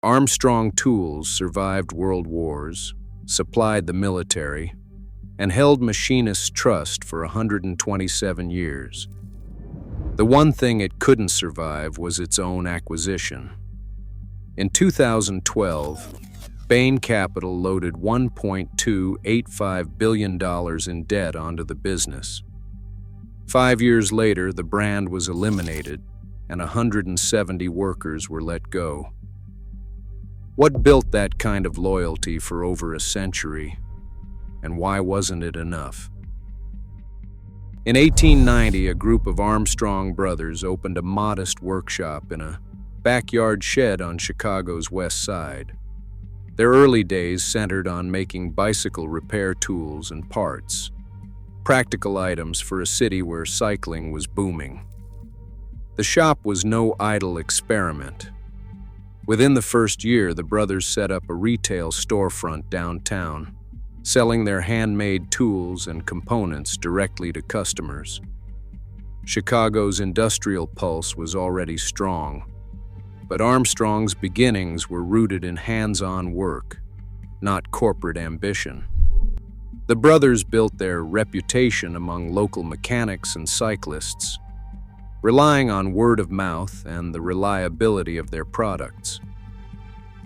Armstrong Tools survived world wars, supplied the military, and held Machinists' trust for 127 years. The one thing it couldn't survive was its own acquisition. In 2012, Bain Capital loaded $1.285 billion in debt onto the business. 5 years later, the brand was eliminated, and 170 workers were let go. What built that kind of loyalty for over a century, and why wasn't it enough? In 1890, a group of Armstrong brothers opened a modest workshop in a backyard shed on Chicago's west side. Their early days centered on making bicycle repair tools and parts, practical items for a city where cycling was booming. The shop was no idle experiment. Within the first year, the brothers set up a retail storefront downtown, selling their handmade tools and components directly to customers. Chicago's industrial pulse was already strong, but Armstrong's beginnings were rooted in hands-on work, not corporate ambition. The brothers built their reputation among local mechanics and cyclists, relying on word of mouth and the reliability of their products.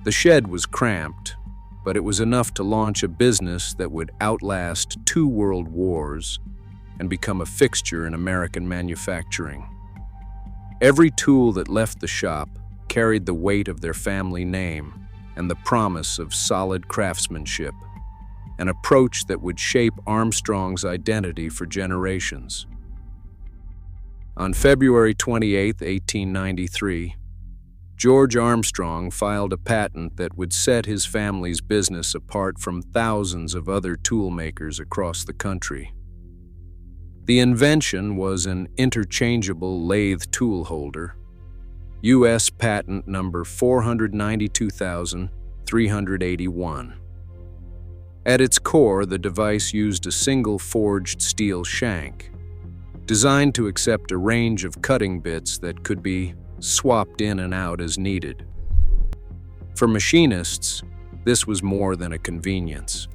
The shed was cramped, but it was enough to launch a business that would outlast 2 world wars and become a fixture in American manufacturing. Every tool that left the shop carried the weight of their family name and the promise of solid craftsmanship, an approach that would shape Armstrong's identity for generations. On February 28, 1893, George Armstrong filed a patent that would set his family's business apart from thousands of other tool makers across the country. The invention was an interchangeable lathe tool holder, U.S. patent number 492,381. At its core, the device used a single forged steel shank, designed to accept a range of cutting bits that could be swapped in and out as needed. For machinists, this was more than a convenience.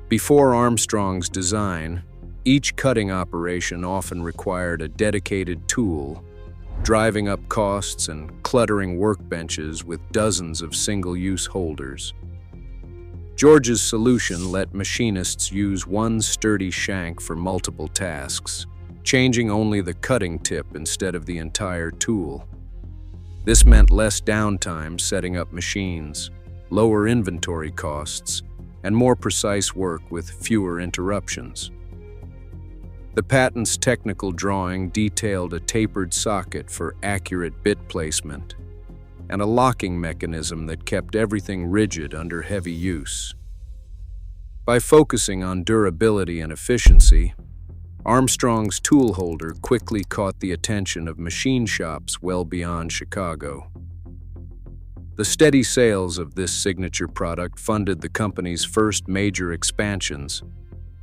Before Armstrong's design, each cutting operation often required a dedicated tool, driving up costs and cluttering workbenches with dozens of single-use holders. George's solution let machinists use one sturdy shank for multiple tasks, changing only the cutting tip instead of the entire tool. This meant less downtime setting up machines, lower inventory costs, and more precise work with fewer interruptions. The patent's technical drawing detailed a tapered socket for accurate bit placement and a locking mechanism that kept everything rigid under heavy use. By focusing on durability and efficiency, Armstrong's tool holder quickly caught the attention of machine shops well beyond Chicago. The steady sales of this signature product funded the company's first major expansions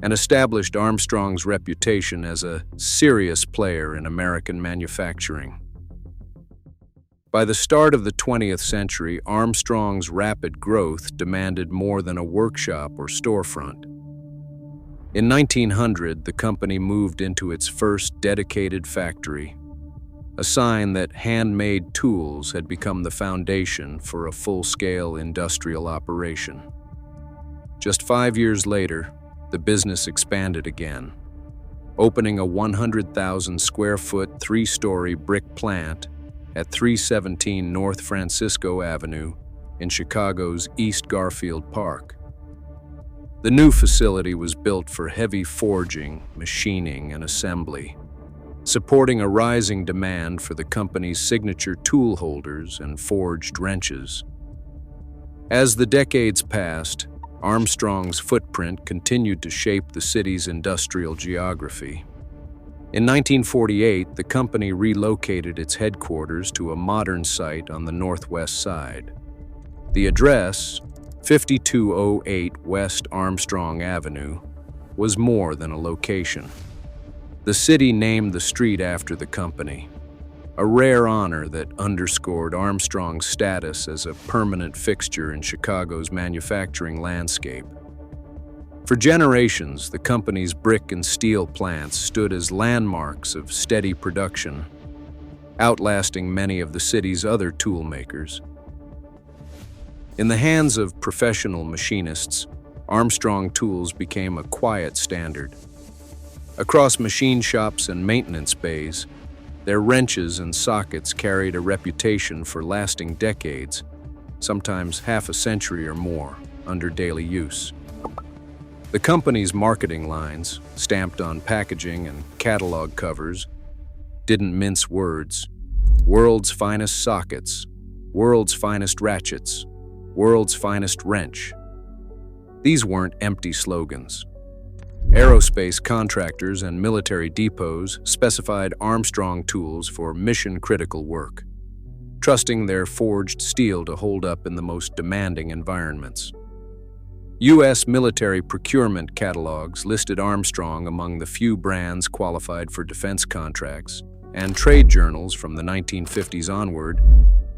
and established Armstrong's reputation as a serious player in American manufacturing. By the start of the 20th century, Armstrong's rapid growth demanded more than a workshop or storefront. In 1900, the company moved into its first dedicated factory, a sign that handmade tools had become the foundation for a full-scale industrial operation. Just 5 years later, the business expanded again, opening a 100,000-square-foot, 3-story brick plant at 317 North Francisco Avenue in Chicago's East Garfield Park. The new facility was built for heavy forging, machining, and assembly, supporting a rising demand for the company's signature tool holders and forged wrenches. As the decades passed, Armstrong's footprint continued to shape the city's industrial geography. In 1948, the company relocated its headquarters to a modern site on the northwest side. The address, 5208 West Armstrong Avenue, was more than a location. The city named the street after the company, a rare honor that underscored Armstrong's status as a permanent fixture in Chicago's manufacturing landscape. For generations, the company's brick and steel plants stood as landmarks of steady production, outlasting many of the city's other tool makers. In the hands of professional machinists, Armstrong Tools became a quiet standard. Across machine shops and maintenance bays, their wrenches and sockets carried a reputation for lasting decades, sometimes half a century or more, under daily use. The company's marketing lines, stamped on packaging and catalog covers, didn't mince words. World's finest sockets, world's finest ratchets, world's finest wrench. These weren't empty slogans. Aerospace contractors and military depots specified Armstrong Tools for mission-critical work, trusting their forged steel to hold up in the most demanding environments. U.S. military procurement catalogs listed Armstrong among the few brands qualified for defense contracts, and trade journals from the 1950s onward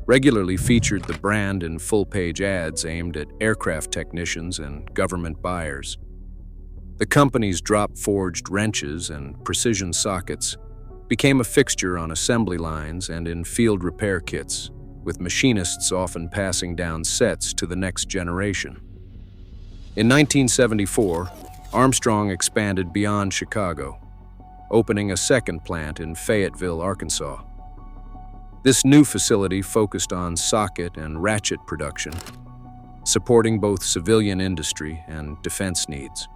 regularly featured the brand in full-page ads aimed at aircraft technicians and government buyers. The company's drop-forged wrenches and precision sockets became a fixture on assembly lines and in field repair kits, with machinists often passing down sets to the next generation. In 1974, Armstrong expanded beyond Chicago, opening a second plant in Fayetteville, Arkansas. This new facility focused on socket and ratchet production, supporting both civilian industry and defense needs.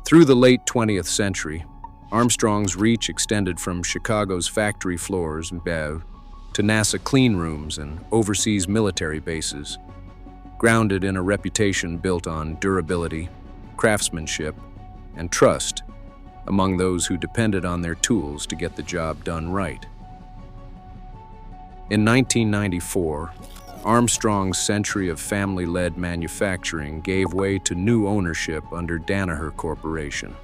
Through the late 20th century, Armstrong's reach extended from Chicago's factory floors in Buyout to NASA clean rooms and overseas military bases, grounded in a reputation built on durability, craftsmanship, and trust among those who depended on their tools to get the job done right. In 1994, Armstrong's century of family-led manufacturing gave way to new ownership under Danaher Corporation.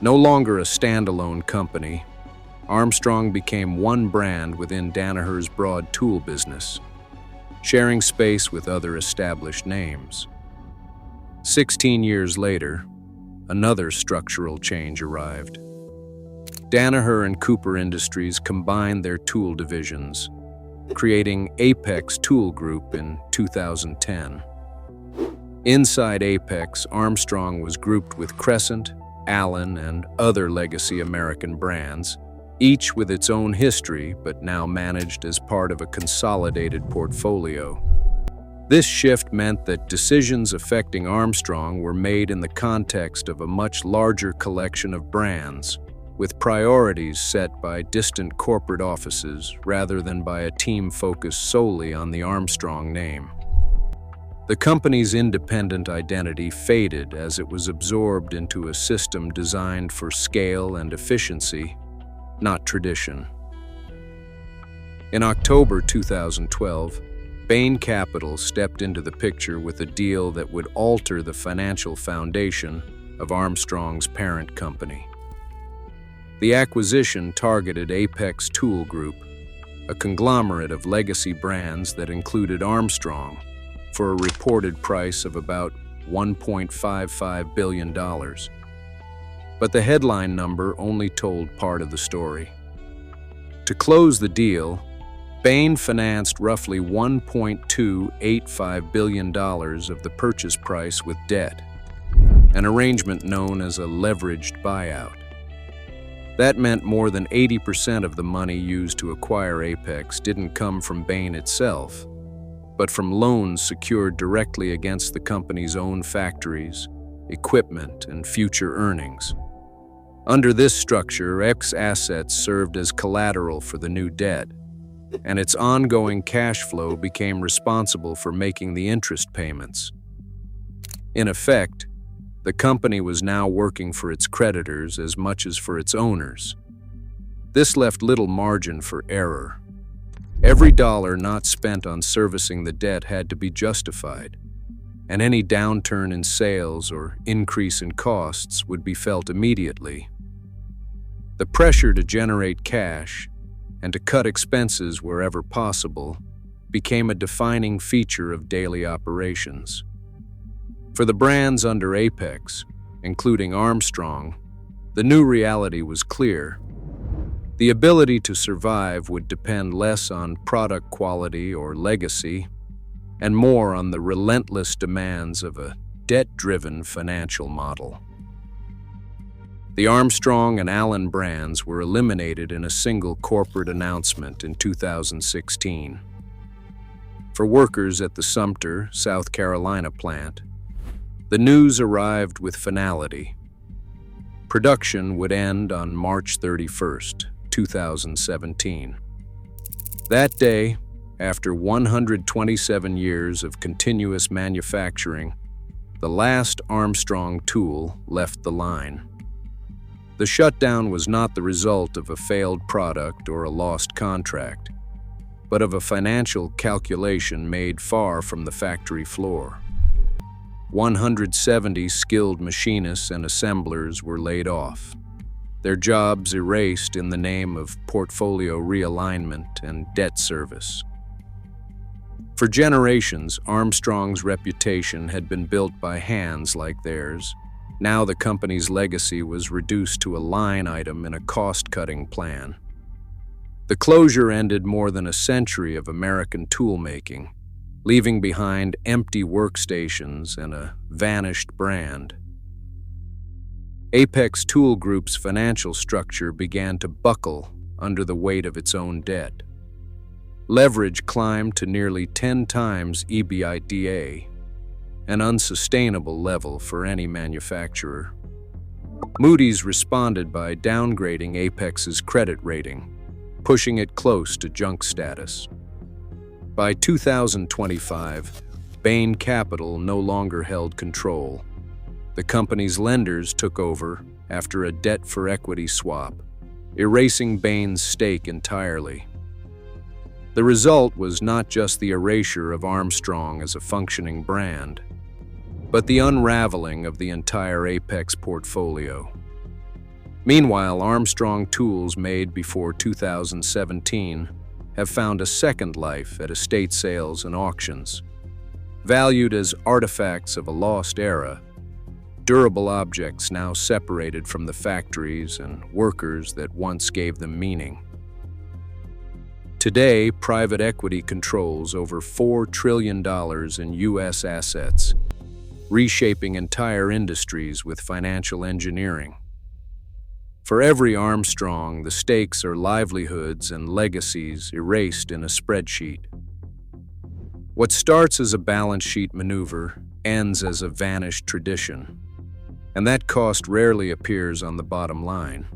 No longer a standalone company, Armstrong became one brand within Danaher's broad tool business, sharing space with other established names. 16 years later, another structural change arrived. Danaher and Cooper Industries combined their tool divisions, creating Apex Tool Group in 2010. Inside Apex, Armstrong was grouped with Crescent, Allen, and other legacy American brands, each with its own history but now managed as part of a consolidated portfolio. This shift meant that decisions affecting Armstrong were made in the context of a much larger collection of brands, with priorities set by distant corporate offices rather than by a team focused solely on the Armstrong name. The company's independent identity faded as it was absorbed into a system designed for scale and efficiency, not tradition. In October 2012, Bain Capital stepped into the picture with a deal that would alter the financial foundation of Armstrong's parent company. The acquisition targeted Apex Tool Group, a conglomerate of legacy brands that included Armstrong, for a reported price of about $1.55 billion. But the headline number only told part of the story. To close the deal, Bain financed roughly $1.285 billion of the purchase price with debt, an arrangement known as a leveraged buyout. That meant more than 80% of the money used to acquire Apex didn't come from Bain itself, but from loans secured directly against the company's own factories, equipment, and future earnings. Under this structure, X assets served as collateral for the new debt, and its ongoing cash flow became responsible for making the interest payments. In effect, the company was now working for its creditors as much as for its owners. This left little margin for error. Every dollar not spent on servicing the debt had to be justified, and any downturn in sales or increase in costs would be felt immediately. The pressure to generate cash, and to cut expenses wherever possible became a defining feature of daily operations. For the brands under Apex, including Armstrong, the new reality was clear. The ability to survive would depend less on product quality or legacy, and more on the relentless demands of a debt-driven financial model. The Armstrong and Allen brands were eliminated in a single corporate announcement in 2016. For workers at the Sumter, South Carolina plant, the news arrived with finality. Production would end on March 31st, 2017. That day, after 127 years of continuous manufacturing, the last Armstrong tool left the line. The shutdown was not the result of a failed product or a lost contract, but of a financial calculation made far from the factory floor. 170 skilled machinists and assemblers were laid off, their jobs erased in the name of portfolio realignment and debt service. For generations, Armstrong's reputation had been built by hands like theirs. Now the company's legacy was reduced to a line item in a cost-cutting plan. The closure ended more than a century of American toolmaking, leaving behind empty workstations and a vanished brand. Apex Tool Group's financial structure began to buckle under the weight of its own debt. Leverage climbed to nearly 10 times EBITDA, an unsustainable level for any manufacturer. Moody's responded by downgrading Apex's credit rating, pushing it close to junk status. By 2025, Bain Capital no longer held control. The company's lenders took over after a debt-for-equity swap, erasing Bain's stake entirely. The result was not just the erasure of Armstrong as a functioning brand, but the unraveling of the entire Apex portfolio. Meanwhile, Armstrong tools made before 2017 have found a second life at estate sales and auctions. Valued as artifacts of a lost era, durable objects now separated from the factories and workers that once gave them meaning. Today, private equity controls over $4 trillion in U.S. assets, reshaping entire industries with financial engineering. For every Armstrong, the stakes are livelihoods and legacies erased in a spreadsheet. What starts as a balance sheet maneuver ends as a vanished tradition, and that cost rarely appears on the bottom line.